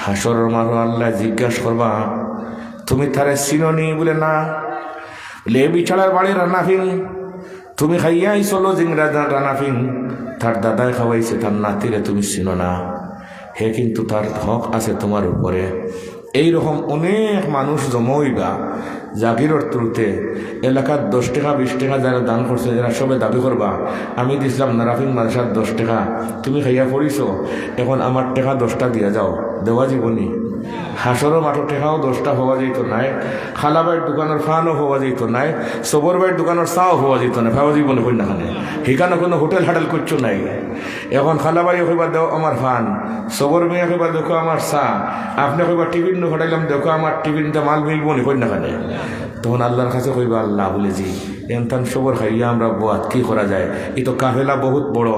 হাসরের মাঠে আল্লাহ জিজ্ঞাসা করবা তুমি তারে চিননি? বলে না। বলে বিছাড়ার বাড়ি রান্নাফিন, তুমি খাইয়া আইসলো জিংরা রান্নাফিন, তার দাদায় খাওয়াইছে তার নাতিরে তুমি চিনো না, হে কিন্তু তার হক আছে তোমার উপরে। এইরকম অনেক মানুষ জমইবা জাগিরর থ্রুতে এলাকার 10 টাকা 20 টাকা যারা দান করছে, যারা সবে দাবি করবা আমি দিছিলাম নারাফিন মাদ্রাসার 10 টাকা, তুমি খাইয়া পড়িছ, এখন আমার টাকা 10টা দিয়া যাও, দেওয়া জীবনী। হাসরের মাঠের টাকাও 10টা হওয়া যেত নাই, খালাবাইয়ের দোকানের ফানও হওয়া যেত নাই, সবর ভাইয়ের দোকানের চাও হওয়া যেত না, ভাবা জীবনে কই না খানে সেখানে কোনো হোটেল হাটেল করছো নাই। এখন খালাবাই কইবার দেও আমার ফান, সবর মেয়ে কইবার দেখো আমার চা, আপনি কইবার টিফিন ঘটাইলাম দেখো আমার টিফিনটা মাল মিলবো নি কই না খানে। তখন আল্লাহর কাছে কইবা আল্লাহ বলে জি এমতান সবর খাইয়া আমরা বোয়াত কি করা যায়, এই তো কাফেলা বহুত বড়,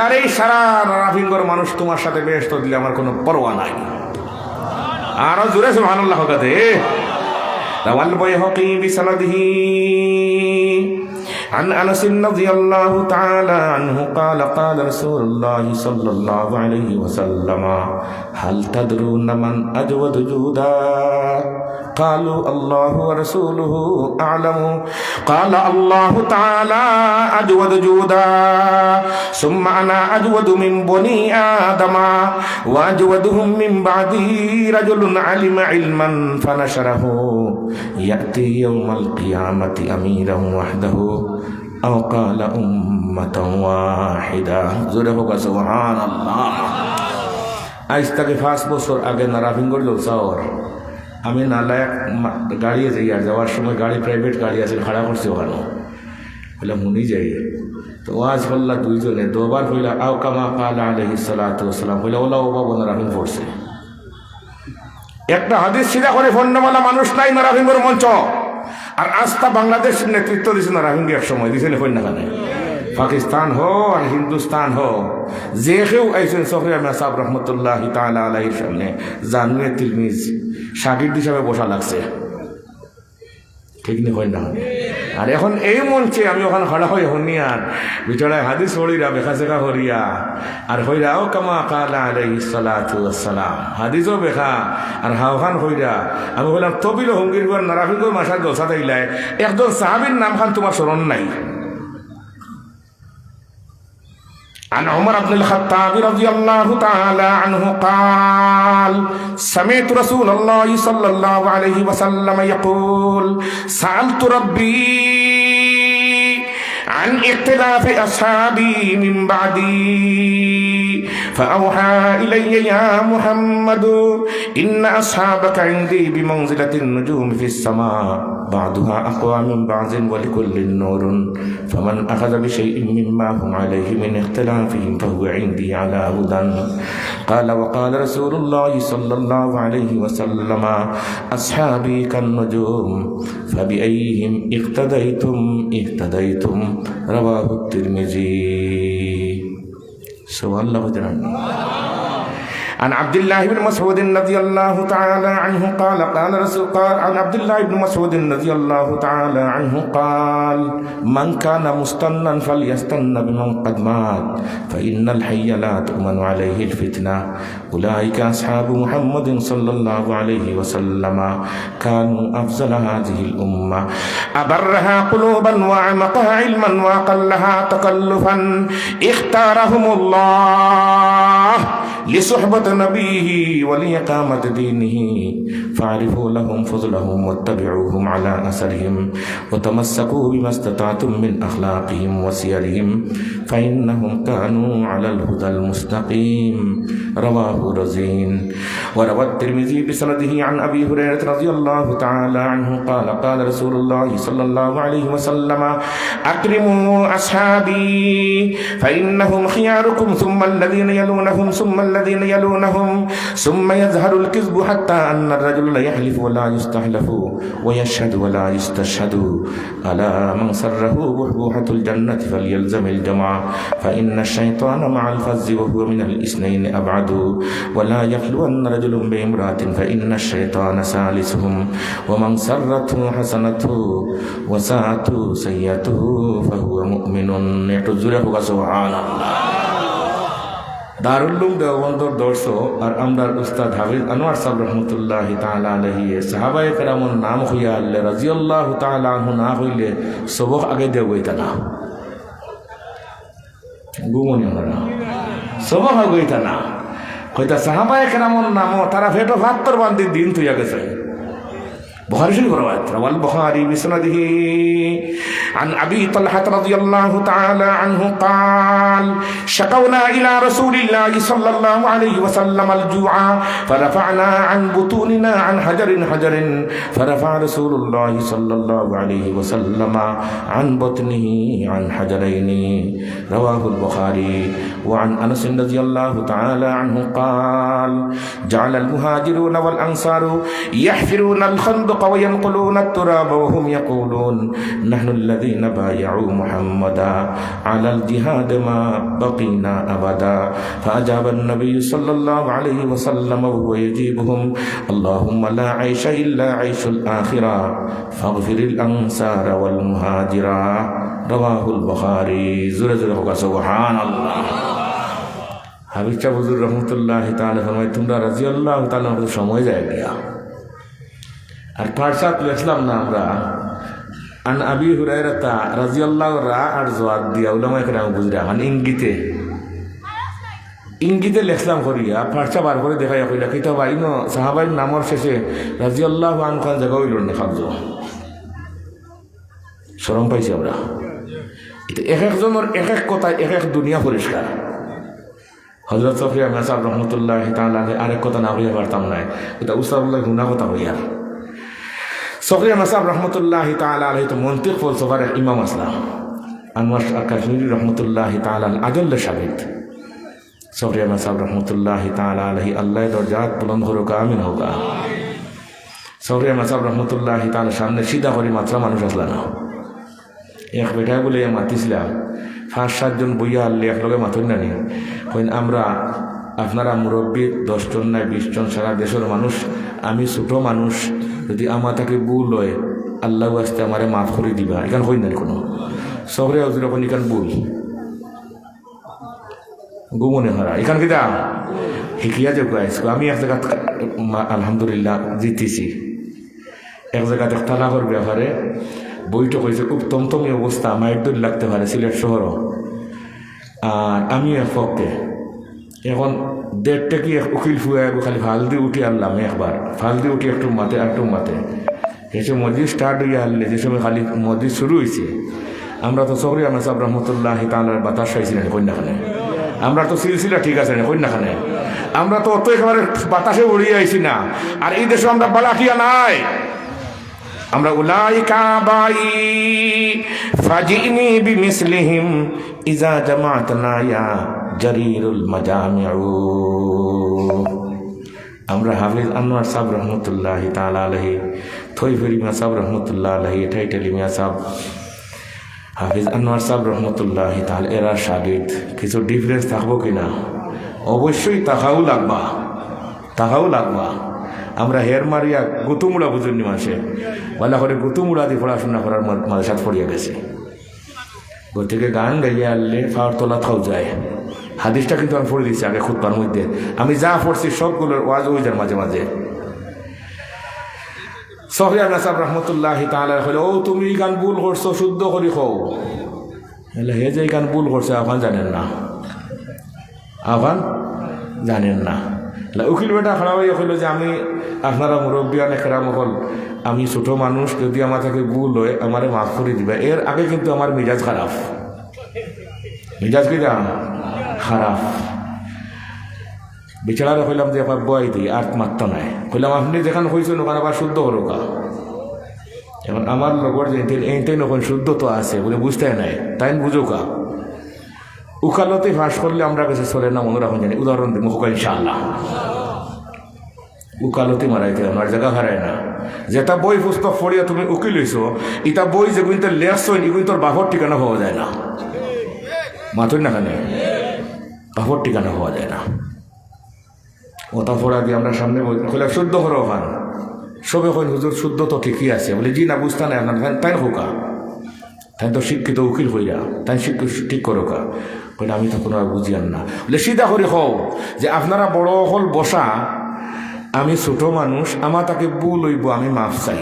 আর এই সারা রাফিঙ্গর মানুষ তোমার সাথে ব্যস্ত দিলে আমার কোনো পরোয়া নাই। আরো জোরে সুবহানাল্লাহ কাতে রাওয়াল বাইহাকি বিসনাদিহি عن أنس رضي الله تعالى عنه قال قال رسول الله صلى الله عليه وسلم هل تدرون من أجود جودا قالوا الله ورسوله أعلم قال الله تعالى أجود جودا ثم أنا أجود من بني آدم وأجودهم من بعدي رجل علم علما فنشره يأتي يوم القيامة أميرا وحده أو قال أمة واحدة زوره سبحان الله। আজ থেকে 5 বছর আগে নারাফিঙ্গর জলসাওয়ার আমি নালায়ক গাড়ি যাওয়ার সময় গাড়ি প্রাইভেট গাড়ি আছে ভাড়া করছি, ওখানে বলে মুনি যাই তো ওয়াজ হল্লা দুইজনে দুবার হইলা আও কামা কালা আলাইহিস সালাতু ওয়াসসালাম হইলা ওলা ওবা বনা রাফিং পড়ছে। একটা হাদিস সিধা করে ফন্ডমালা মানুষ নাই নারাফিঙ্গর মঞ্চ, আর আস্থা বাংলাদেশের নেতৃত্ব দিয়েছে নারাফিঙ্গি এক সময় দিয়েছে কন্যাখানে। পাকিস্তান হো আর হিন্দুস্তান হো, যে কেউ আইসেন সফরে সাহেব রহমতুল্লাহ তাআলা আলাইহির সামনে জানুয়ে তিলমিজ শাগির্দ হিসাবে বসা লাগছে, ঠিক নি হয় না। আর এখন এই মঞ্চে আমি ওখানে খড়া হই হনিয়ার বিচড়ায় হাদিস হরিরা বেখা চেখা হরিয়া আর হইরাও কামা কালা আলাইহিস সালাতু ওয়াসসালাম হাদিসও বেখা আর হাওখান হইরা আমি বললাম তবিল হঙ্গির পর নারাফিঙ্গর মাসার জলসা থাইলাই একজন সাহাবীর নাম খান তোমার স্মরণ নাই। عن عمر بن الخطاب رضي الله تعالى عنه قال سمعت رسول الله صلى الله عليه وسلم يقول سألت ربي عن اختلاف أصحابي من بعدي فأوحى إلي يا محمد إن أصحابك عندي بمنزلة النجوم في السماء بعضها أقوى من بعض ولكل نور فمن أخذ بشيء مما هم عليه من اختلافهم فهو عندي على هدى قال وقال رسول الله صلى الله عليه وسلم أصحابي كالنجوم فبأيهم اقتديتم اهتديتم رواه الترمذي سبحان الله وتعالى. عن عبد الله بن مسعود رضي الله تعالى عنه قال عن عبد الله بن مسعود رضي الله تعالى عنه قال من كان مستنا فليستن بمن قد مات فإن الحي لا تؤمن عليه الفتنة أولئك أصحاب محمد صلى الله عليه وسلم كانوا أفضل هذه الأمة أبرها قلوبا وأعمقها علما وأقلها تكلفا اختارهم الله لصحبة نبيه ولإقامة دينه فاعرفوا لهم فضلهم واتبعوهم على أثرهم وتمسكوا بما استطعتم من أخلاقهم وسيرهم فإنهم كانوا على الهدى المستقيم رواه رزين. وروى الترمذي بسنده عن أبي هريرة رضي الله تعالى عنه قال قال رسول الله صلى الله عليه وسلم أكرموا أصحابي فإنهم خياركم ثم الذين يلونهم ثم الذين يلونهم ثم يظهر الكذب حتى أن الرجل لا يحلف ولا يستحلف ويشهد ولا يستشهد ألا من سره بحبوحة الجنة فليلزم الجماعة فإن الشيطان مع الفز وهو من الاثنين أبعد ولا يخلون رجل بامرأة فإن الشيطان ثالثهم ومن سرته حسنته وساءته سيئته فهو مؤمن. سبحان الله. দারুল উলুম দেওবন্দর দর্শ আর আমরার উস্তাদ হাফিজ আনোয়ার সাহেব রহমতুল্লাহি তাআলা আলাইহি সাহাবায়ে কেরামর নাম হইয়া আল্লে রাদিয়াল্লাহু তাআলা আনহু না হইলে সবক আগে দেও হইতা না গুমনি হরা সবক আগে হইতা না কইতা সাহাবায়ে কেরামর নাম তারা ফেটো ভাত্তর বান্দি দিন তুইয়া গেছে بخاري شنو رواية روى البخاري بسنده عن أبي طلحة رضي الله تعالى عنه قال شكونا إلى رسول الله صلى الله عليه وسلم الجوع فرفعنا عن بطوننا عن حجر فرفع رسول الله صلى الله عليه وسلم عن بطنه عن حجرين رواه البخاري وعن أنس رضي الله تعالى عنه قال جعل المهاجرون والأنصار يحفرون الخندق وينقلون التراب وهم يقولون نحن الذين بايعوا محمدا على الجهاد ما بقينا أبدا فأجاب النبي صلى الله عليه وسلم وهو يجيبهم اللهم لا عيش إلا عيش الآخرة فاغفر الأنصار والمهاجرا رواه البخاري زر سبحان الله হাবিব শাহ হুজুর রহমতুল্লাহি তাআলা ফরমায় তোমরা রাদিয়াল্লাহু তাআলা সময় যায় গিয়া আর ফারসাত লিখলাম না আমরা আন আবি হুরায়রা রাদিয়াল্লাহু রা আর জওয়াব দিয়া উলামায়ে কেরাম বুঝরা আন ইঙ্গিতে লিখলাম করিয়া ফারসা বার করে দেখাইয়া কইলা কিতাব আইনো সাহাবাইর নামর শেষে রাদিয়াল্লাহু আনহু খান জায়গা হইল না খাবজ শরম পাইছি আমরা এটা এক একজনের এক এক কথা এক এক দুনিয়া পরিষ্কার হযরত সফিয়া মাসাব রহমতুল্লাহি তাআলা আরেক কথা না হইয়া পারতাম না এটা উস্তাদুল্লাহ গুনাহ কথা হইয়া সফিয়া মাসাব রহমতুল্লাহি তাআলা আলাইহি তো মন্তিক ফলসফার ইমাম আসলাম আনোয়ার কাশ্মীরি রহমতুল্লাহি তাআলা আজল শাহিদ সফিয়া মাসাব রহমতুল্লাহি তাআলা আলাইহি আল্লাহ দরজাত বুলন্দ হোক আমিন হোক সফিয়া মাসাব রহমতুল্লাহি তাআলা সামনে সিধা করে মাত্রা মানুষ আসলা না এক বেটা বলে মাতিছিলাম 5-7 জন বইয়া আল্লে একলগে মাথুন নানি কইন আমরা আপনারা মুরব্বী 10 জন নাই 20 জন সারা দেশের মানুষ আমি ছোট মানুষ যদি আমার তাকে ভুল হয় আল্লাহ আসতে আমারে মাফ করে দিবা এখান হই না কোনো সবরে হুজুর আপনি এখান ভুল গুমনে হারা এখান কি দা হিকিয়া যে গাইছো আমি এক জায়গা আলহামদুলিল্লাহ জিতেছি এক জায়গাতে তালাকর ব্যাপারে বইটা হয়েছে খুব তমতমি অবস্থা মায়ের দূর লাগতে পারে সিলেট শহর আর আমি এক পক্ষে এখন দেড়টা কি উকিল ফুয়ে খালি ফাল দিয়ে উঠে আনলাম একবার ফাল দিয়ে উঠে একটু মাতে এসে মসজিদ স্টার্ট হয়ে আনলে যে সময় খালি মসজিদ শুরু হয়েছে আমরা তো সবরি আমরা সব রহমতুল্লাহি তাআলার বাতাস পাইছিলেন কন্যাখানে আমরা তো সিলসিলা ঠিক আছে না কন্যাখানে আমরা তো অত একেবারে বাতাসে উড়িয়ে আইছি না আর এই দেশে আমরা বালাকিয়া নাই আমরা উলাইকা বাই ফাজিনি বিমিসলিহিম ইজা জামাতনা ইয়া জারিরুল মাজামিউ আমরা হাফিজ আনোয়ার সাহেব রহমতুল্লাহি তাআলা আলাইহি থইফুরি মিয়া সাহেব রহমতুল্লাহ আলাইহি টাইটেলি মিয়া সাহেব হাফিজ আনোয়ার সাহেব রহমতুল্লাহি তাআলা এরা শাগিদ কিছু ডিফারেন্স থাকবো কিনা অবশ্যই তাকাও লাগবা আমরা হের মারিয়া গুতুমুড়া বুঝুনি মাসে বলা করে গুতুমুড়া দিয়ে পড়াশোনা করার মাদ্রাসাত পড়িয়া গেছে গতিকে গান গাইয়া আনলে ফাওয়ার তোলা থাও যায় হাদিসটা কিন্তু আমি পড়ে দিচ্ছি আগে খুতবার মধ্যে আমি যা পড়ছি সবগুলোর ওয়াজ ওই যার মাঝে মাঝে সফিয়া নাসাব রহমতুল্লাহি তাআলা কইলো ও তুমি এই গান ভুল করছো শুদ্ধ করি খাও এলে হে যে এই গান ভুল করছে আফান জানেন না উকিল বেটা খারাপ হয়ে কইল যে আমি আপনারা মুরব্বিয়ান একরাম হল আমি ছোট মানুষ যদি আমার থেকে ভুল হয় আমারে মাফ করে দিবা এর আগে কিন্তু আমার মিজাজ খারাপ খারাপ বিছাড়ারে কইলাম যে আমার বয় দিই আর মাত্র নাই কইলাম আপনি যেখানে হয়েছেন ওখানে আবার শুদ্ধ হলো কা এখন আমার লগর যে এইটাই ওখানে শুদ্ধ তো আছে বলে বুঝতে নাই তাই বুঝো কা উকালতে ফাঁস করলে আমরা কাছে চলে না মনে রাখুন জানি উদাহরণ দিব ইনশাআল্লাহ উকালতি মারাইতে আমার জায়গা হারায় না যেটা বই পুস্তক পড়িয়া তুমি উকিল হইছো এটা বই যে কিন্তু লেখছো এগুলো তোর বাপর ঠিকানা হওয়া যায় না মাথুর না খানে বাপর ঠিকানা হওয়া যায় না ওটা পড়া দিয়ে আমরা সামনে খোলা শুদ্ধ হরো ওখান সবে কইন হুজুর শুদ্ধ তো ঠিকই আছে বলে জি না বুঝতে নাই আপনার তাই হোকা তাই তো শিক্ষিত উকিল হইয়া তাই ঠিক করো কা কইলে আমি তো কোনো বুঝিয়ান না বলে সিধা করে হও যে আপনারা বড় হল বসা, আমি ছোট মানুষ, আমার তাকে ভুল হইব, আমি মাফ চাই।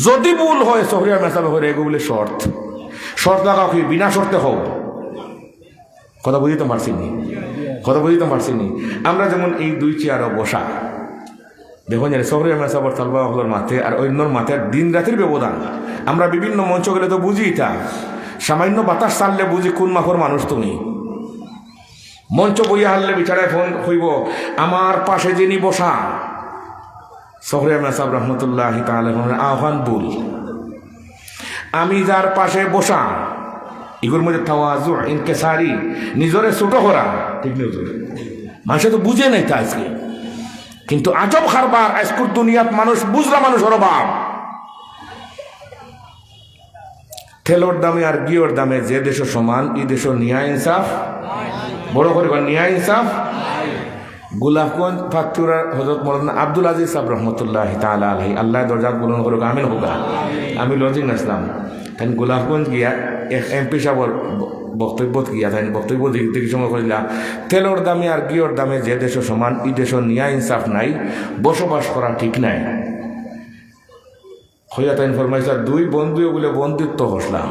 যদি ভুল হয় সহরিয়া মেসাবে হয়ে এগো বলে শর্ত লাগা কি বিনা শর্তে হও। কথা বুঝিতে পারছি নি আমরা যেমন এই দুই চেয়ারও বসা দেখুন জানি সহরিয়া মেসাবর তালবা হলোর মাথে আর অন্যর মাথে দিন রাতের ব্যবধান। আমরা বিভিন্ন মঞ্চ গেলে তো বুঝি তা সামান্য বাতাস চাললে বুঝি কোন মাফর মানুষ তুমি। মঞ্চ বইয়া হারলে বিচারায় ফোন হইব আমার পাশে যিনি বসা সহরিয়া মেসাব রহমতুল্লাহ আহ্বান বুল, আমি যার পাশে বসা এগুলোর মধ্যে তাওয়াজু ইনকেসারি নিজরে ছোট করা ঠিক নেই। মানুষে তো বুঝে নাই তা আজকে, কিন্তু আজব খারবার আজকুর দুনিয়াত মানুষ বুঝলা মানুষের অভাব। তেলর দামে আর গিয়র দামে যে দেশ সমান এই দেশ ন্যায় ইনসাফ বড় করে ন্যায় ইনসাফ। গোলাপগঞ্জ ফাতুরার হযরত মৌলানা আব্দুল আজিজ সাহেব রহমতুল্লাহ তাআলা আলাইহি আল্লাহ দরজাত বুলন্দ করুক আমিন হোগা। আমি লজিং আসলাম তাই গোলাপগঞ্জ গিয়া এক এমপি সাহেবর বক্তব্যত গিয়া তাই বক্তব্য দিতে সময় করিলা তেলর দামে আর গিয়র দামে যে দেশ সমান এই দেশ ন্যায় ইনসাফ নাই, বসবাস করা ঠিক নাই। হইয়া তাই ফরমাইছে দুই বন্ধু বলে বন্ধুত্ব হসলাম,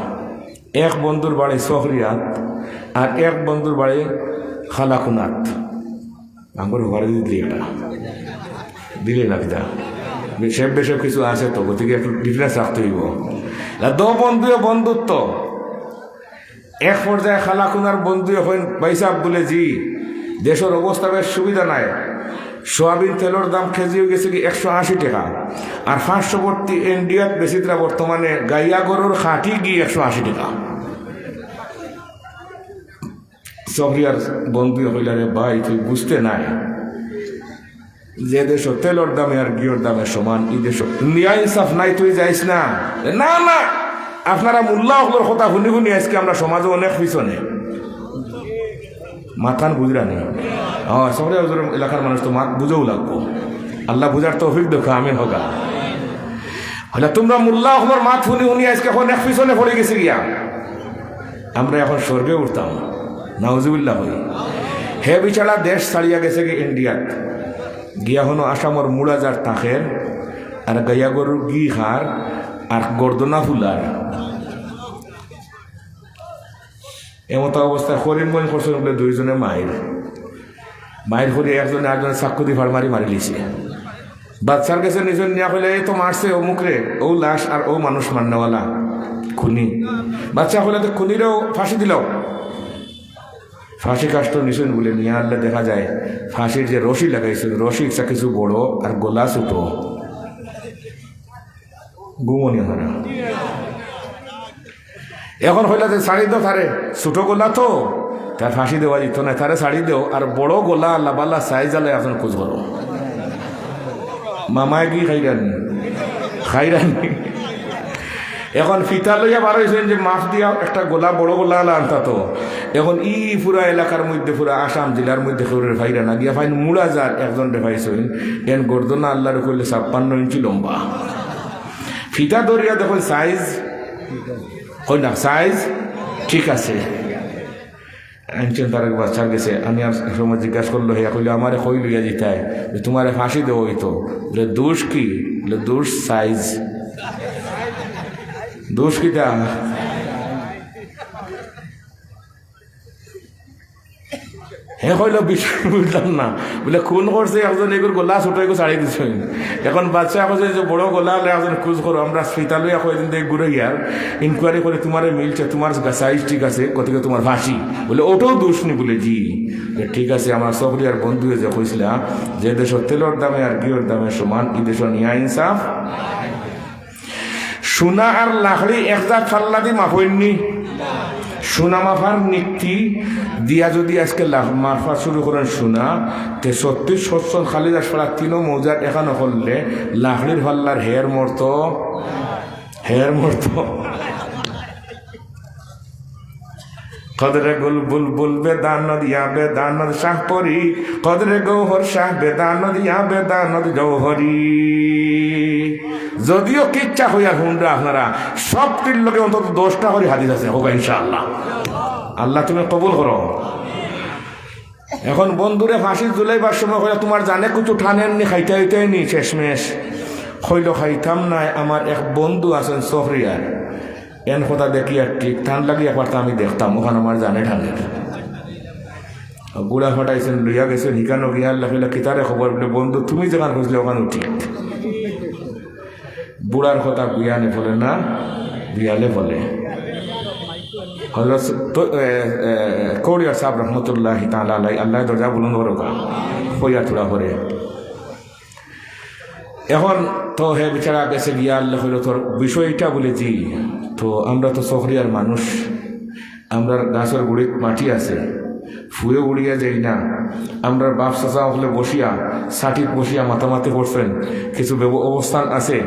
এক বন্ধুর বাড়ি সহরিয়াত আর এক বন্ধুর বাড়ি খালাকুনাত। আমার ঘরে দিলে না কিনা বেশব কিছু আছে তো, গতিকে একটু ডিফারেন্স রাখতে হইব। দো বন্ধু বন্ধুত্ব এক পর্যায়ে খালাকুনার বন্ধু হইন বাইসাব বলে জি দেশের অবস্থা বেশ সুবিধা নাই, সোয়াবিন তেলের দাম কেজি হয়ে গেছে কি 180 টাকা, আর পার্শ্ববর্তী ইন্ডিয়াত বেশিটা বর্তমানে গাইয়া গরুর খাঁটি গিয়ে 180 টাকা। সহরিয়ার বন্ধু হইলারে ভাই তুই বুঝতে নাই যে দেশ তেলের দামে আর গিয়র দামে সমান, এই দেশ ন্যায় ইনসাফ নাই, তুই যাইস না। না না আপনারা মোল্লা হলোর কথা শুনি শুনি আজকে আমরা সমাজে অনেক পিছনে মাথান বুঝরা নেই। সহরিয়া এলাকার মানুষ তো মাত বুঝেও লাগবো, আল্লাহ বুঝার তো অভিজ্ঞ দেখা আমিন হোগা। হলে তোমরা মোল্লা হলোর মাত শুনি শুনি আজকে অনেক পিছনে পড়ে গেছে গিয়া, আমরা এখন স্বর্গে উঠতাম নাউজুবিল্লাহ হই। হে বিছাড়া দেশ ছাড়িয়া গেছে কি ইন্ডিয়াত গিয়া হনো আসামর মুড়াজার তাকের আর গাইয়া গরুর গি হার আর গর্দনা ফুলার এমতো অবস্থায় করিমগঞ্জ করছে বলে দুইজনে মায়ের করে একজনে একজনে চাকু দি ফাড় মারি লিছে। বাচ্চার কাছে নিজের নিয়া হইলে এই তো মারছে ও মুখরে ও লাশ আর ও মানুষ মান্নাওয়ালা খুনি। বাচ্চা হলে তো খুনিরেও ফাঁসি দিলাও, ফাঁসি কাষ্ট নিছেন বলে নিয়ে আনলে দেখা যায় ফাঁসির যে রশি লাগাইছে রশি ইচ্ছা কিছু বড় আর গোলা ছোট, গুমনি হয়। এখন হইলা যে শাড়ি দাও তারে ছোট গোলা তো তার ফাঁসি দেওয়া যেত না, তারে শাড়ি দেও আর বড় গোলা লাবাল্লা সাইজ আলে এখন খোঁজ করো। মামায় কি খাইরানি এখন ফিতা লইয়া বার হয়েছেন যে মাছ দিয়া একটা গোলা বড় গোলা আনতা তো এখন ই পুরা এলাকার মধ্যে পুরা আসাম জেলার মধ্যে ভাইরা না গিয়া ফাইন মুড়াজার একজন রেভাইছেন এন গর্দনা আল্লাহর করলে 56 ইঞ্চি লম্বা। ফিতা ধরিয়া দেখো সাইজ কই না সাইজ ঠিক আছে। আনছেন তার বাচ্চার গেছে আমি আর সময় জিজ্ঞাসা করলো হইয়া কইলে আমারে কই লইয়া যেতে তোমার ফাঁসি দেবো হইতো বলে দোষ কি বলে দোষ সাইজ। দোষ কিটা হ্যাঁ কইল বিষয় বুঝলাম না বলে খুন করছে একজন এগুলো গোলা ছোট এগুলো ছাড়িয়ে দিচ্ছে। এখন বাচ্চা এখন যে বড় গোলা হলে একজন খোঁজ করো আমরা স্পিতাল কয়েকদিন থেকে ঘুরে গিয়ার ইনকোয়ারি করে তোমার মিলছে তোমার সাইজ ঠিক আছে কতকে তোমার ফাঁসি বলে ওটাও দোষ নি বলে জি ঠিক আছে। আমার সহরিয়ার বন্ধু যে কইছিলাম যে দেশ তেলের দামে আর গিয়র দামে সমান এই দেশ ন্যায় ইনসাফ। সোনা আর লাকড়ি একজাত ফাল্লা দিয়ে মাফইনি, সোনা মাফার নীতি দিয়া যদি আজকে মাফা শুরু করেন সোনা তে 36 খালিদাস পাড়া 3 মৌজার এখানে করলে লাকড়ির ফাল্লার হেয়ার মরতো কদরে গুল বুলবুল বেদানদ ইয়া বেদানদ শাহ পরি কদরে গৌহর শাহ বেদানদ ইয়া বেদানদ গৌহরি। যদিও কিচ্ছা হইয়া হুন্ডা আপনারা সবটির লোকে অন্তত 10টা করে হাদিস আছে হোক ইনশাআল্লাহ। আল্লাহ তুমি কবুল করো। এখন বন্ধুরে ফাঁসি জুলাইবার সময় হইলে তোমার জানে কিছু ঠানেননি, খাইতে হইতেই নি শেষমেশ হইল খাইতাম নাই। আমার এক বন্ধু আছেন সহরিয়ার, এন কথা দেখি আর ঠিক ঠান লাগি একবার তো আমি দেখতাম, ওখানে আমার জানে ঠানের বুড়া ফাটাইছেন লইয়া গেছেন হিকানো গিয়ার লাফিলা কিতারে খবর বলে বন্ধু তুমি যেখানে খুঁজলে ওখানে ঠিক। বুড়ার কথা বিয়ানে বলে না, বিয়ালে বলে হলো কৌরিয়া সাহেব রহমতুল্লাহ তাআলা আলাইহি, আল্লাহ দরজা বুলন্দ করুক, হইয়া থোড়া করে। এখন তো হে বিচারা গেছে গিয়া আল্লাহ হইল তোর বিষয়টা বলে জি, তো আমরা তো শহরিয়ার মানুষ, আমরা গাছের গুড়িত মাটি আছে, ফুয়ে উড়িয়া যাই না। আমরা বাপ চাচা হলে বসিয়া ষাটিত বসিয়া মাতামাতি করছেন, কিছু অবস্থান আছে,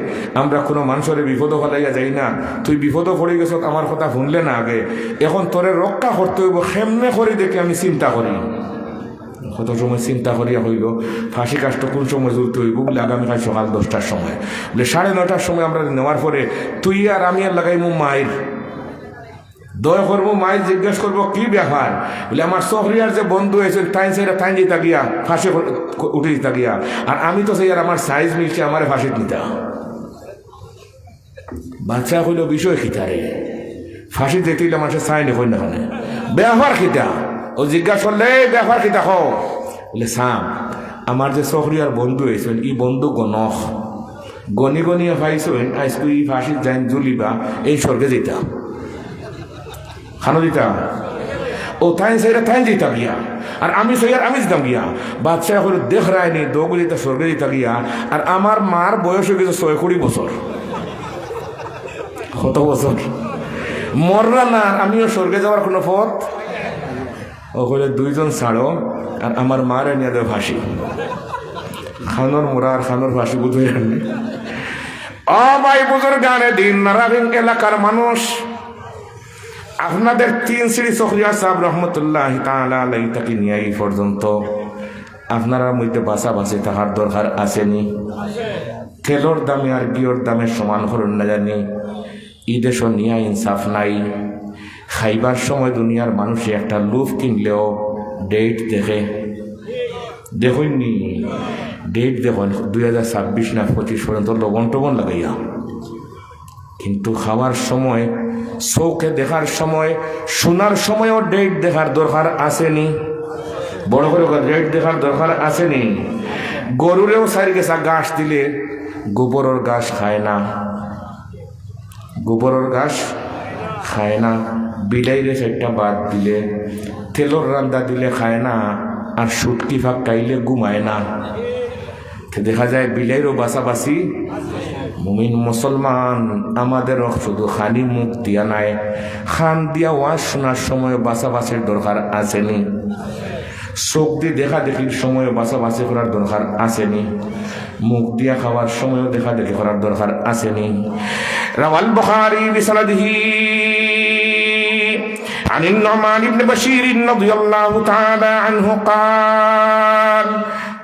আমরা কোনো মানুষের বিপদ ফলাইয়া যাই না। তুই বিপদ পড়ে গেছ, আমার কথা শুনলে না আগে, এখন তোরে রক্ষা করতে হইব, কেমনে করি দেখে আমি চিন্তা করি। কত সময় চিন্তা করিয়া হইল ফাঁসি কাজটা কোন সময় জ্বলতে হইব বলে আগামীকাল সকাল 10টার সময় বলে 9:30টার সময় আমরা নেওয়ার পরে তুই আর আমি আর লাগাইমু মায়ের দয়া করবো। মায়ের জিজ্ঞেস করবো কি ব্যাপার বলে আমার শহরিয়ার যে বন্ধু হয়েছে তাই সেটা তাই দিতা গিয়া ফাঁসি উঠে দিতা গিয়া, আর আমি তো সেই আর আমার সাইজ মিলছে আমার ফাঁসি নিতা। বাচ্চা হইল বিষয় খিতারে ফাঁসি দিতে মানুষের সাইন হই না, ব্যাপার খিতা ও জিজ্ঞাসা করলে ব্যাপার খিতা হও বলে সাম আমার যে শহরিয়ার বন্ধু হয়েছেন এই বন্ধু গণক গনি গনিয়া পাইছেন আজকে এই ফাঁসির যাইন জুলিবা এই স্বর্গে যেতাম খানো দিতাম, ও তাই সেইটা তাই দিতাম গিয়া, আর আমি সেই আমি দিতাম গিয়া। বাচ্চা করে দেখ রায়নি দৌড়ে দিতা স্বর্গে দিতা গিয়া, আর আমার মার বয়স হয়ে গেছে 6-20 বছর। কত বছর মররা না, আমিও স্বর্গে যাওয়ার কোনো পথ। ও হলে 2 জন ছাড়ো, আর আমার মার নিয়ে দেয় ফাঁসি। খানোর মোড়া আর খানোর ফাঁসি বুঝে জানি। ও ভাই বুঝুর গানে দিন নারায়ণ এলাকার মানুষ, আপনাদের 3 শ্রী শহরিয়া সাহেব রহমতুল্লাহ তাআলা আলাইহি তাকে নিয়ে এই পর্যন্ত আপনারা মধ্যে বাঁচাবাঁচি তাহার দরকার আসেনি। তেলর দামে আর গিয়র দামে সমান করুন না জানি, এই দেশ নিয়ে ইনসাফ নাই। খাইবার সময় দুনিয়ার মানুষে একটা লুফ কিনলেও ডেট দেখে, দেখুননি ডেট দেখুন 2026 না 25 পর্যন্ত লবণ টবণ লাগাইয়া, কিন্তু খাওয়ার সময় চৌকে দেখার সময় শোনার সময়ও ডেট দেখার দরকার আসেনি। বড় করে ডেট দেখার দরকার আসেনি। গরুরেও সারি গেছা ঘাস দিলে গোবরের ঘাস খায় না, গোবরের ঘাস খায় না। বিলাইরে 4টা বাদ দিলে, তেলর রান্দা দিলে খায় না, আর সুটকি ফাঁক খাইলে ঘুমায় না। দেখা যায় বিলাইরও বাসাবাসি। মুমিন মুসলমান আমাদেরও শুধু খালি মুখ দিয়া নাই, খান দিয়া ওয়াজ শোনার সময় বাসাবাসির দরকার আসেনি। চোখ দিয়ে দেখা দেখির সময় বাসাবাসি করার দরকার আসেনি। মুখ দিয়া খাওয়ার সময়ও দেখা দেখি করার দরকার আসেনি। রাওয়াল বুখারী বিসনাদিহি عن النعمان بن بشير رضي الله تعالى عنه قال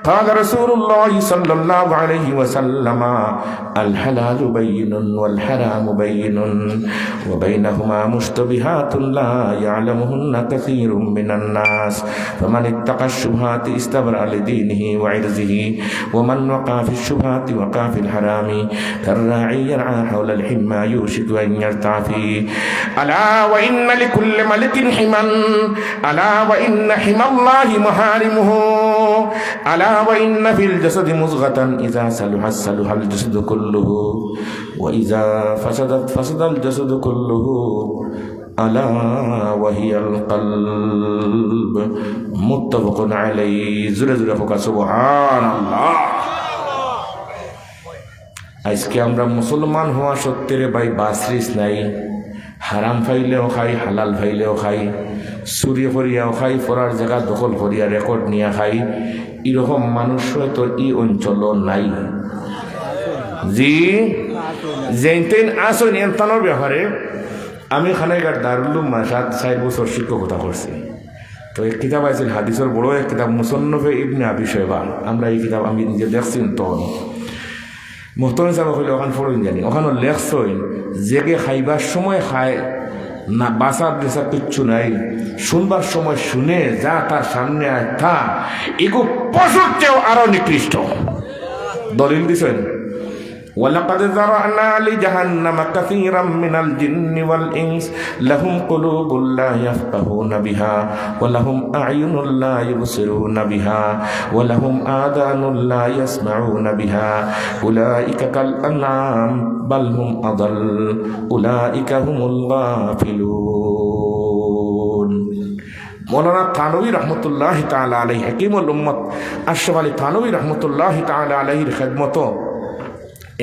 قال رسول الله صلى الله عليه وسلم الحلال بين والحرام بين وبينهما مشتبهات لا يعلمهن كثير من الناس فمن اتقى الشبهات استبرأ لدينه وعرضه ومن وقع في الشبهات وقع في الحرام كالراعي يرعى حول الحمى يوشك أن يرتع فيه ألا وإن لكل ملك حما ألا وإن حمى الله محارمه ألا وإن في الجسد مضغة إذا صلحت صلح الجسد كله وإذا فسدت فسد الجسد كله ألا وهي القلب متفق عليه زر زر فوق سبحان الله আজকে আমরা মুসলমান হওয়া সত্ত্বে ভাই বাসরিস নাই, হারাম ফাইলেও খাই, হালাল ফাইলেও খাই, চুরি করিয়াও খাই, পড়ার জায়গা দখল করিয়া রেকর্ড নিয়ে খাই। এরকম মানুষ হয়তো এই অঞ্চল নাই। জি যেতেন আসেন এনতানোর ব্যাপারে আমি খানাইঘাট দারুল উলুম মাদ্রাসাত 4 বছর শিক্ষকতা করছি। তো এক কিতাব আছে হাদিসের বড় এক কিতাব মুসন্নফে ইবনে আবি শাইবা, আমরা এই কিতাব আমি নিজে দেখছি। তখন মোহতরম সাহেব হইলে ওখানে ফোরন জানি ওখানে লেখছই জেগে খাইবার সময় খায় না বাসার দেশা কিচ্ছু নাই, শুনবার সময় শুনে যা তার সামনে আর তা এগো পশুর চেয়েও আরো নিকৃষ্ট। দলিল দিছেন ওয়ালাকাদ যারানা লিজাহান্নামা কাসীরাম মিনাল জিন্নি ওয়াল ইনস লাহুম কুলুবুন লা ইয়াফকাহুনা বিহা ওয়া লাহুম আ'য়ুনুন লা ইবসিরুনা বিহা ওয়া লাহুম আযানুন লা ইয়াসমাউনা বিহা উলাইকা কাল আনআম বাল হুম আদাল উলাইকা হুমুল গাফিলুন। মৌলানা থানভী রহমতুল্লাহি তাআলা আলাইহি হাকিমুল উম্মত আশরাফ আলী থানভী রহমতুল্লাহি তাআলা আলাইহির খেদমত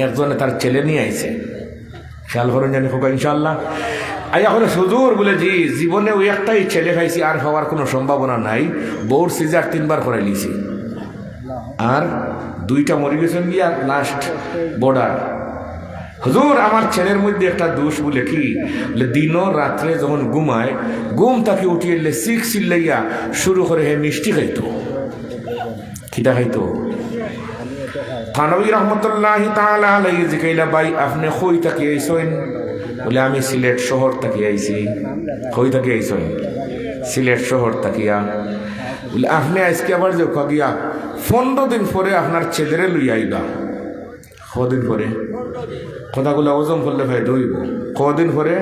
একজনে তার ছেলে নিয়ে আইছে, খেয়াল করেন জানি হোক ইনশাআল্লাহ। আইয়া হলে হুজুর বলে জি জীবনে ওই একটাই ছেলে খাইছি, আর হওয়ার কোনো সম্ভাবনা নাই, বউর সিজার 3 বার করে লিছি, আর 2টা মরে গেছেন গিয়া লাস্ট বর্ডার। হুজুর আমার ছেলের মধ্যে একটা দোষ বলে কি, দিন রাত্রে যখন ঘুমায় ঘুম তাকে উঠিয়ে সিক চিল্লাইয়া শুরু করে হে মিষ্টি খাইতো। খিদা খাইতো। থানভী রহমতুল্লাহি তাআলা আলাইহি জিকাইলা ভাই আপনি কই থেকে আইছেন? বলে আমি সিলেট শহর থেকে আইছি। কই থেকে আইছেন? সিলেট শহর থাকিয়া। বলে আপনি আজকে আবার যে গিয়া 15 দিন পরে আপনার ছেলেরে লইয়া আইবা। কদিন পরে? কথাগুলো ওজন করলে ভাই ধরব। কদিন পরে?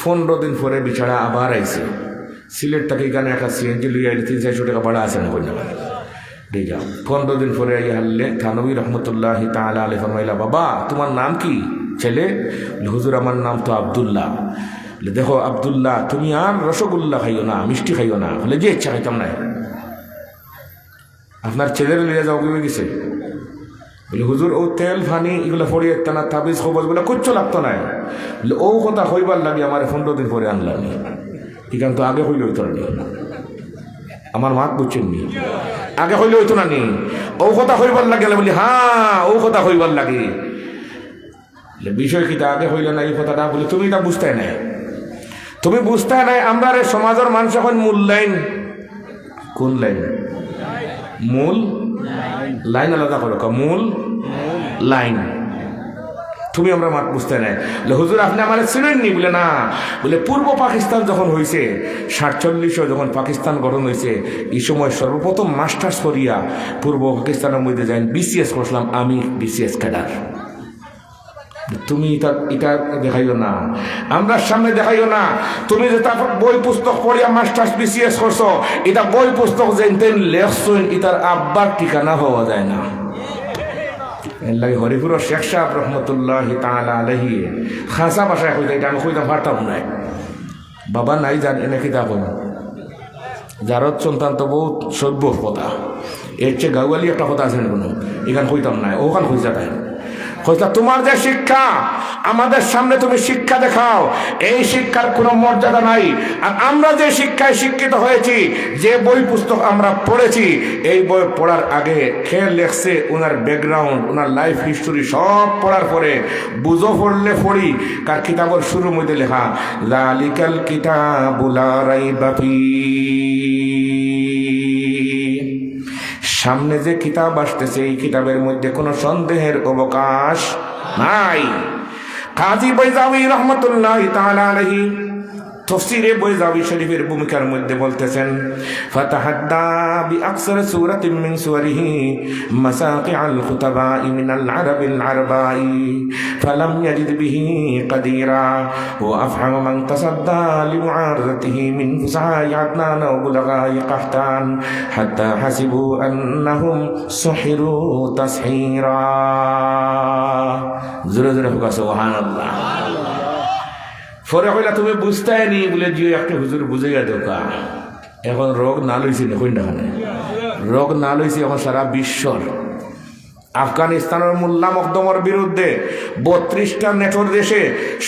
15 দিন পরে বিছাড়া আবার আইছে। সিলেট থেকে এখানে একটা সিএনজি লইয়া আইলে 300-400 টাকা ভাড়া আছে না কই না? 15 দিন পরে আইয়া হারলে থানভী রহমতুল্লাহি তাআলা আলাইহি ফরমাইলা বাবা তোমার নাম কি? ছেলে হুজুর আমার নাম তো আব্দুল্লাহ। দেখো আব্দুল্লাহ তুমি আর রসগোল্লা খাইও না, মিষ্টি খাইও না। বলে যে ইচ্ছা খাইতাম না। আপনার ছেলের লিয়ে যাও কমে গেছে? বলে হুজুর ও তেল ফানি এগুলো ফড়িয়ে না, তাবিজ খবর বলে কিচ্ছু লাগতো না। বলে ও কথা হইবার লাগে আমার 15 দিন পরে আনলাম, এখান তো আগে হইলে হইতো না। আমার মাত বুঝছেন নি? আগে হইলে হইতো না নি? ও কথা হইবার লাগে? বলি হ্যাঁ ও কথা হইবার লাগে। বিষয় কি আগে হইলে না এই কথাটা? বলি তুমি এটা বুঝতে নাই, তুমি বুঝতে নাই। আমরা সমাজের মানুষ এখন মূল লাইন, কোন লাইন? মূল লাইন আলাদা করো, মূল লাইন। তুমি আমরা মাত বুঝতে নাই। হুজুর আপনি আমার চিনেননি? বলে না। বলে পূর্ব পাকিস্তান যখন হয়েছে 47 যখন পাকিস্তান গঠন হয়েছে, এই সময় সর্বপ্রথম মাস্টার্স করিয়া পূর্ব পাকিস্তানের মধ্যে যাই বিসিএস করছিলাম আমি, বিসিএস ক্যাডার। তুমি এটা দেখাইও না, আমরা সামনে দেখাইও না। তুমি যে তারপর বই পুস্তক পড়িয়া মাস্টার্স বিসিএস করছো, এটা বই পুস্তক যেন লেখছেন এটার আব্বার ঠিকানা হওয়া যায় না। লাগে হরিপুরের শেখ সাহেব রহমতুল্লাহি তাআলা আলাইহি খাসা ভাষায় কইতা, এটা আমি কইতাম পারতাম না। বাবা নাই জান এনে কিতা কোন জারত সন্তান তো বহুত সভ্য কথা, এর চেয়ে গাওয়ালি একটা কথা আছে কোনো, এখান কইতাম না। ওখান কইতা তাই কইতা তোমার যে শিক্ষা আমাদের সামনে তুমি শিক্ষা দেখাও, এই শিক্ষার কোনো মর্যাদা নাই। আর আমরা যে শিক্ষায় শিক্ষিত হয়েছি, যে বই পুস্তক আমরা পড়েছি, এই বই পড়ার আগে খেয়ে লেখছে ওনার ব্যাকগ্রাউন্ড, ওনার লাইফ হিস্টোরি সব পড়ার পরে বুঝো পড়লে পড়ি কার কিতাবের শুরুর মধ্যে লেখা যালিকাল কিতাবু লা রাইবা সামনে যে কিতাব আসতেছে এই কিতাবের মধ্যে কোনো সন্দেহের অবকাশ নাই। কাজী বাইজাবী রহমতুল্লাহি তাআলা আলাইহি তফসিরে বাইজাবী শরীফের ভূমিকার মধ্যে বলতেছেন ফাতাহাদ্দা বিআকসার সূরাতিন মিন সুওয়ারিহি মাসাকিআল খুতাবা'i মিনাল আরাবিল আরবা'i ফালাম ইয়াজিদ বিহি কাদিরা ওয়া আফহামা মান তাসাদ্দা লিমুআরাদাতিহি মিন ফুসাহা'i আদনান ওয়া বুলাগা'i কাহতান হাত্তা হাসিবু আন্নাহুম সুহিরু তাসহীরা। জোরে জোরে হোক সুবহানাল্লাহ। পরে কইলা তুমি বুঝতে নি? বলে যে একটা হুজুর বুঝাইয়া দোকা। এখন রোগ না লইছি না, কইনা রোগ না লইছি এখন সারা বিশ্বর। আফগানিস্তানের মোল্লা মখদুমের বিরুদ্ধে 32টা নেটোর দেশে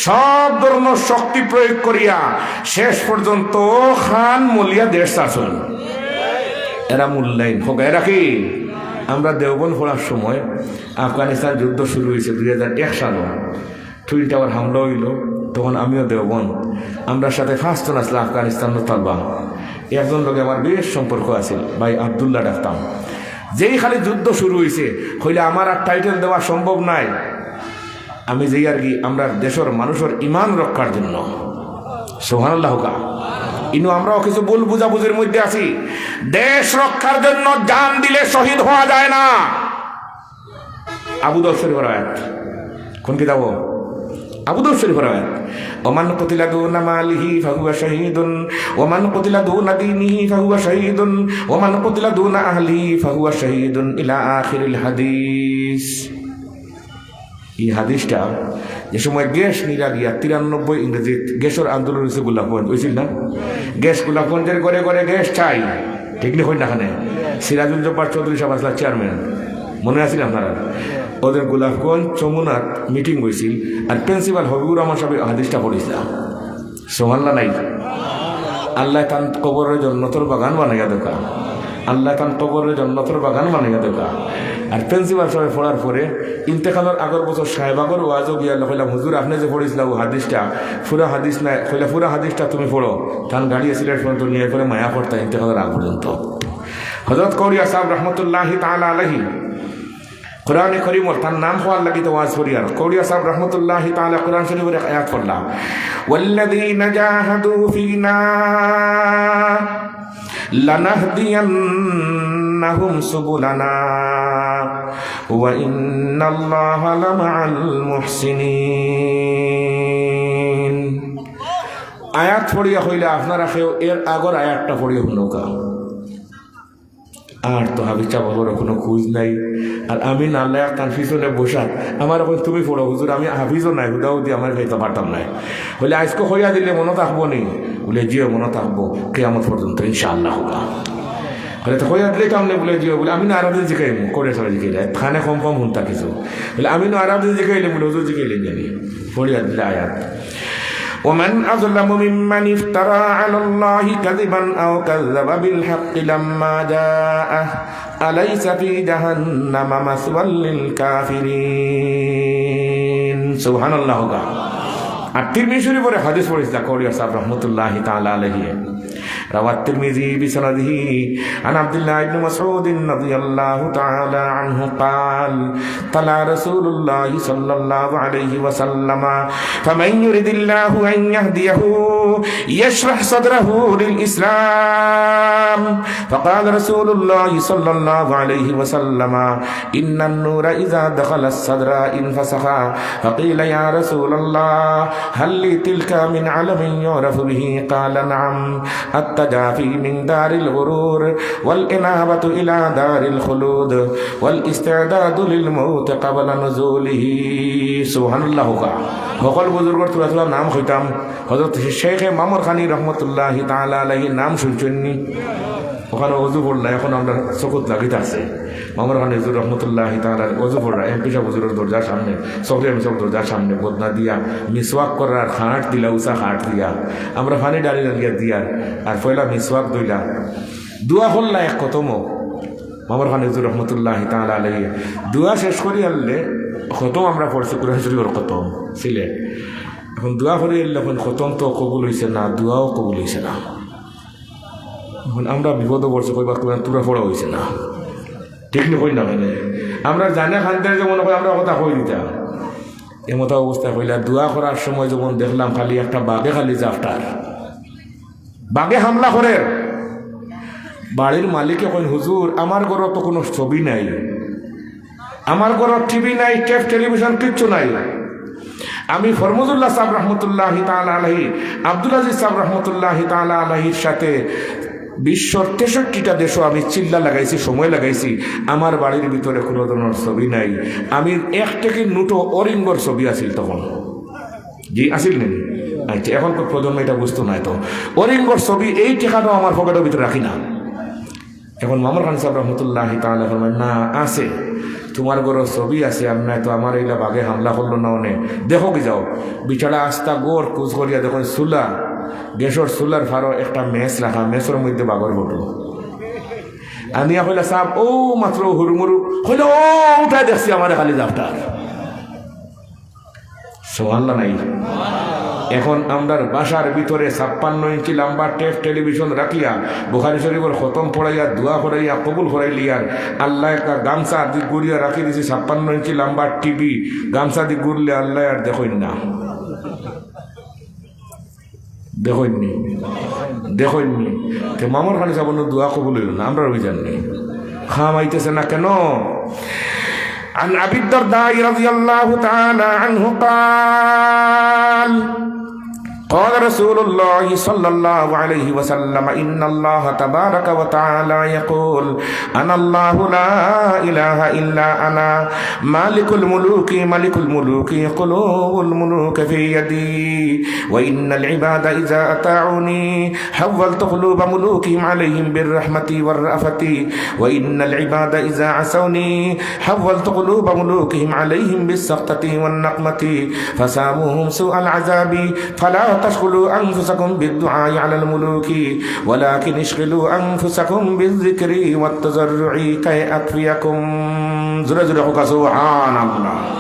সব ধরনের শক্তি প্রয়োগ করিয়া শেষ পর্যন্ত খান মলিয়া দেশ শাসন। এরা মূল্যায়ন হোক। এরা কি? আমরা দেওবন্দ পড়ার সময় আফগানিস্তান যুদ্ধ শুরু হয়েছে 2001 সালে, টুইন টাওয়ার হামলা হইল, তখন আমিও দেওবন্দ। আমরা সাথে ফার্স্ট আসলে আফগানিস্তান তালবা। একজন লোক আমার বেশ সম্পর্ক আছে, ভাই আবদুল্লাহ ডাকতাম। যেই খালি যুদ্ধ শুরু হয়েছে হইলে আমার আর টাইটেল দেওয়া সম্ভব নাই। আমি যেই আর কি আমরা দেশের মানুষের ইমান রক্ষার জন্য সুবহানাল্লাহ কা ইনু আমরাও কিছু ভুল বুঝাবুঝির মধ্যে আছি। দেশ রক্ষার জন্য জান দিলে শহীদ হওয়া যায় না। আবু দাউদ শরীফের আয়াত, কোন কিতাব? আবু দাউদ শরীফের আয়াত, ওমান কুতিলা দুনা মালিহি ফাহুয়া শাহীদুন ওমান কুতিলা দুনা দীনিহি ফাহুয়া শাহীদুন ওমান কুতিলা দুনা আহলিহি ফাহুয়া শাহীদুন ইলা আখিরিল হাদিস। এই হাদিসটা যে সময় গ্যাস নিরা গিয়া 93 ইংরেজি গ্যাসের আন্দোলন হয়েছে গোলাপগঞ্জ, হয়েছিল না? গ্যাস গোলাপগঞ্জের ঘরে ঘরে গ্যাস চাই, ঠিক না? হই না খানে সিরাজুল জব্বার চৌধুরী সাহেব আসলা চেয়ারম্যান, মনে আছেন আপনারা? ওদের গোলাপগঞ্জ চমুনার মিটিং হয়েছিল, আর প্রিন্সিপাল হবিবুর রহমান সাহেব হাদিসটা পড়েছিলাম। সুবহানাল্লাহ নাই? আল্লাহ তান কবরের জন্নতর বাগান বানাইয়া দেখা, আল্লাহ তান কবরের জন্নতর বাগান বানাইয়া দেখা। আর প্রিন্সিপাল সাহেব পড়ার পরে ইন্তেকালের আগের বছর সাহেবাগর ওয়াজও গিয়া কইলাম, হুজুর আপনি যে পড়েছিলাম হাদিসটা পুরা হাদিস নাই, কইলা পুরা হাদিসটা তুমি পড়ো। তান গাড়ি সিলেট পর্যন্ত নিয়ে করে মায়া পড়তা ইন্তেকালের আগ পর্যন্ত। হযরত কৌরিয়া সাহেব রহমতুল্লাহি তাআলা আলাইহি কোরআনে কারীমর তার নাম হওয়ার লাগি তো ওয়াজ করি। আর কৌরিয়া সাহেব রহমতুল্লাহি তাআলা কোরআন শরীফের এক আয়াত পড়লা, ওয়াল্লাযীনা জাহাদু ফীনা লানাহদিয়ান্নাহুম সুবুলানা ওয়া ইন্নাল্লাহা লামাআল মুহসিনিন। আয়াত পড়িয়া হইলে আপনারা কেউ এর আগর আয়াতটা পড়িয়া শুনোকা। আর তো হাবিজা বাবার কোনো খুঁজ নাই। আর আমি নাল্লা তার পিছনে বসাত আমার এখন তুমি পড়ো হুজুর, আমি হাফিজও নাই, হুদাও দিয়ে আমার খাইতে পারতাম নাই। বলে আজকে হইয়া দিলে মনে থাকবো নি? বলে জিও মনে থাকবো কিয়ামত পর্যন্ত ইনশাআল্লাহ হোগা। বলে তো হইয়া দিলে কামনে? বলে জিও। বলে আমি না আরবি জিকাইম, করে সবাই জিকাইলে খানে কম কম শুনতা কিছু। বলে আমি না আরবি জিকাইলে, বলে হুজুর জিকাইলে জানি। পড়িয়া দিলে আয়াত, ومن أظلم ممن افترى على الله كذبا أو كذب بالحق لما جاءه أليس في جهنم مثوى للكافرين سبحان الله. আর তিরমিজি শরীফের হাদিস পড়েছিলাম কৌরিয়া সাহেব রহমতুল্লাহি তাআলা আলাইহি, روى الترمذي بسنده عن عبد الله بن مسعود رضي الله تعالى عنه قال طلع رسول الله صلى الله عليه وسلم فمن يرد الله أن يهديه يشرح صدره للإسلام فقال رسول الله صلى الله عليه وسلم إن النور إذا دخل الصدر انفسخ فقيل يا رسول الله هل لي تلك من علم يعرف به قال نعم التجافي من دار الغرور والإنابة إلى دار الخلود والاستعداد للموت قبل نزوله سبحان الله. সকল বুজুর্গর তুলা তুলা নাম হইতাম। হযরত শেখ মামুর খানি রহমতুল্লাহি তাআলা আলাইহি নাম শুনছেননি? ওখানে অজু পড়লা, এখন আমরা চকুত লাগিতে আছে মামুর খানি হুজুর রহমতুল্লাহি তাআলা অজু পড়লা এমপি সাহেব হুজুরের দরজার সামনে, সফরিয়ান সাহেব দরজার সামনে বদনা দিয়া মিসওয়াক করার খাট দিলা, উষা খাট দিয়া আমরা ফানি ডালিয়ে দিয়া আর পয়লা মিসওয়াক দইলা দোয়া করলা এক খতম মামুর খানি হুজুর রহমতুল্লাহি তাআলা আলাইহি। দোয়া শেষ করি আনলে খতম আমরা পড়ছি কুরআন শরীফের খতম ছিলে। এখন দোয়া করে এলে এখন খতম তো কবুল হয়েছে না, দোয়াও কবুল হয়েছে না। এখন আমরা বিপদও পড়ছি, কইবা কোরআন তুরা পড়া হয়েছে না, ঠিক না? কই না মানে আমরা জানে খানতে যে মনে করি আমরা কথা কই দিতাম এমতো অবস্থা হইলা। দোয়া করার সময় যখন দেখলাম খালি একটা বাঘে খালি জাফটার বাঘে হামলা করে। বাড়ির মালিকে কইন হুজুর আমার ঘরে তো কোনো ছবি নাই, আমার ঘরে টিভি নাই, টেলিভিশন কিচ্ছু নাই। আমি ফরমুজুল্লাহ সাহেব রহমতুল্লাহি তাআলা আলাইহি, আব্দুল আজিজ সাহেব রহমতুল্লাহি তাআলা আলাইহির সাথে বিশ্বর 63টা দেশও আমি চিল্লা লাগাইছি, সময় লাগাইছি, আমার বাড়ির ভিতরে কোনো ধরনের ছবি নাই। আমি এক থেকে নোটো অরিঙ্গর ছবি আসিল তখন, জি আসিল নেই। আচ্ছা এখন তো প্রজন্ম এটা বুঝতো নাই তো অরিঙ্গর ছবি এই টেকাটাও আমার পকেটের ভিতরে রাখি না। এখন মামুর খান সাহেব রহমতুল্লাহি তাআলা ফরমান না আছে, তোমার ঘর ছবি আছে, আর নাই তো আমার এইলা বাঘে হামলা করলো না অনেক দেখো কি যাও বিছাড়া আস্তা গোড় কুচ করিয়া দেখুন চুলা গ্যাসর চুলার ফারো একটা মেস রাখা, মেসের মধ্যে বাঘর ফটো আনিয়া হইলা সাহেব ও মাত্র হুরমুরু হইল ও উঠাই দেখছি আমার খালি জাফটার সোহাল্লা নাই। এখন আমরা বাসার ভিতরে 56 ইঞ্চি লম্বা টেলিভিশন রাখিয়া বুখারী শরীফের খতম পড়াইয়া দোয়া পড়াইয়া কবুল করাইলিয়ার আল্লাহ একটা গামছা দি গুড়িয়া রাখি দিছি 56 ইঞ্চি লম্বা টিভি গামছা দি গুড়লে আল্লাহ আর দেখই না। দেখেননি দেখেননি তে মামার খালি যাবো দোয়া কবুল হইল না আমরা অভিযান নেই খামাইতেছে না কেন عن أبي الدرداء رضي الله تعالى عنه قال قال رسول الله صلى الله عليه وسلم إن الله تبارك وتعالى يقول أنا الله لا إله إلا أنا مالك الملوك قلوب الملوك في يدي وإن العباد إذا أطاعوني حولت قلوب ملوكهم عليهم بالرحمة والرأفة وإن العباد إذا عصوني حولت قلوب ملوكهم عليهم بالسخطة والنقمة فساموهم سوء العذاب فلا تشغلوا أنفسكم بالدعاء على الملوك ولكن اشغلوا أنفسكم بالذكر والتضرع كي أكفيكم زر سبحان الله